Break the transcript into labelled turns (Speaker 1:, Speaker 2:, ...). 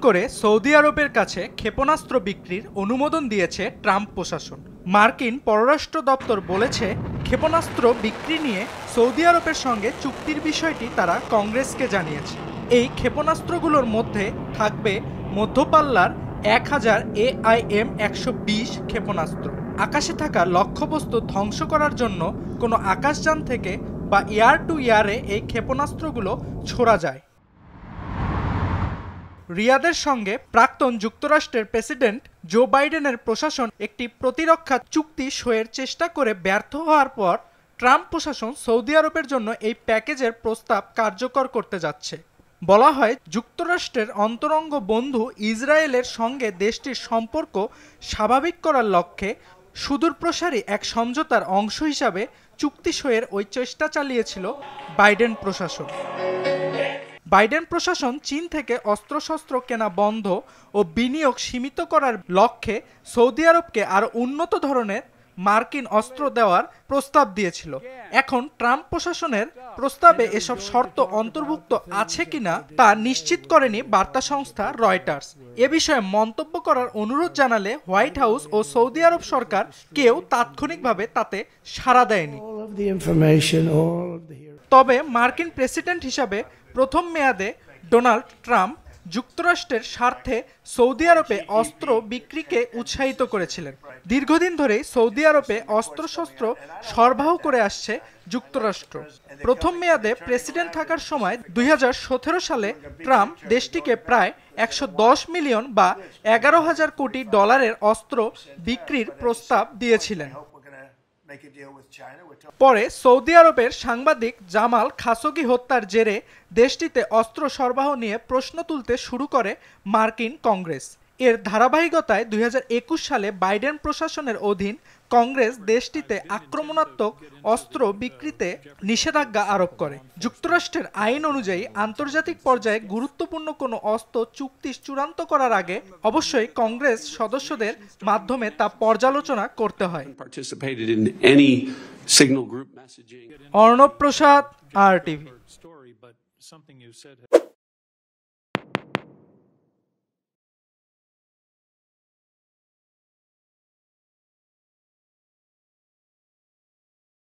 Speaker 1: করে সৌদি আরবের কাছে ক্ষেপণাস্ত্র বিক্রির অনুমোদন দিয়েছে ট্রাম্প প্রশাসন। মার্কিন পররাষ্ট্র দপ্তর বলেছে, ক্ষেপণাস্ত্র বিক্রি নিয়ে সৌদি আরবের সঙ্গে চুক্তির বিষয়টি তারা কংগ্রেসকে জানিয়েছে। এই ক্ষেপণাস্ত্রগুলোর মধ্যে থাকবে মধ্যপাল্লার 1000 AIM-120 ক্ষেপণাস্ত্র। আকাশে থাকা লক্ষ্যবস্তু ধ্বংস করার জন্য কোনো আকাশযান থেকে বা এয়ার টু এয়ারে এই ক্ষেপণাস্ত্রগুলো ছোড়া যায়। রিয়াদের সঙ্গে প্রাক্তন যুক্তরাষ্ট্রের প্রেসিডেন্ট জো বাইডেনের প্রশাসন একটি প্রতিরক্ষা চুক্তি সইয়ের চেষ্টা করে ব্যর্থ হওয়ার পর ট্রাম্প প্রশাসন সৌদি আরবের জন্য এই প্যাকেজের প্রস্তাব কার্যকর করতে যাচ্ছে। বলা হয়, যুক্তরাষ্ট্রের অন্তরঙ্গ বন্ধু ইসরায়েলের সঙ্গে দেশটির সম্পর্ক স্বাভাবিক করার লক্ষ্যে সুদূরপ্রসারী এক সমঝোতার অংশ হিসাবে চুক্তি সইয়ের ওই চেষ্টা চালিয়েছিল বাইডেন প্রশাসন। বাইডেন প্রশাসন চীন থেকে অস্ত্রশস্ত্র কেনা বন্ধ ও বিনিয়োগ সীমিত করার লক্ষ্যে সৌদি আরবকে আরও উন্নত ধরনের মার্কিন অস্ত্র দেওয়ার প্রস্তাব দিয়েছিল। এখন ট্রাম্প প্রশাসনের প্রস্তাবে এসব শর্ত অন্তর্ভুক্ত আছে কিনা তা নিশ্চিত করেনি বার্তা সংস্থা রয়টার্স। এ বিষয়ে মন্তব্য করার অনুরোধ জানালে হোয়াইট হাউস ও সৌদি আরব সরকার কেউ তাৎক্ষণিকভাবে তাতে সাড়া দেয়নি। তবে মার্কিন প্রেসিডেন্ট হিসাবে প্রথম মেয়াদে ডোনাল্ড ট্রাম্প যুক্তরাষ্ট্রের স্বার্থে সৌদি আরবে অস্ত্র বিক্রিকে উৎসাহিত করেছিলেন। দীর্ঘদিন ধরেই সৌদি আরবে অস্ত্রশস্ত্র সরবরাহ করে আসছে যুক্তরাষ্ট্র। প্রথম মেয়াদে প্রেসিডেন্ট থাকার সময় 2017 সালে ট্রাম্প দেশটিকে প্রায় 110 মিলিয়ন বা 11,000 কোটি ডলারের অস্ত্র বিক্রির প্রস্তাব দিয়েছিলেন। পরে সৌদি আরবের সাংবাদিক জামাল খাশোগি হত্যার জেরে দেশটিতে অস্ত্র সরবরাহ নিয়ে প্রশ্ন তুলতে শুরু করে মার্কিন কংগ্রেস। এর ধারাবাহিকতায় 2021 সালে বাইডেন প্রশাসনের অধীন কংগ্রেস দেশটিতে আক্রমণাত্মক অস্ত্র বিক্রিতে নিষেধাজ্ঞা আরোপ করে। যুক্তরাষ্ট্রের আইন অনুযায়ী আন্তর্জাতিক পর্যায়ে গুরুত্বপূর্ণ কোনো অস্ত্র চুক্তি চূড়ান্ত করার আগে অবশ্যই কংগ্রেস সদস্যদের মাধ্যমে তা পর্যালোচনা করতে হয়। অর্ণব প্রসাদ, RTV।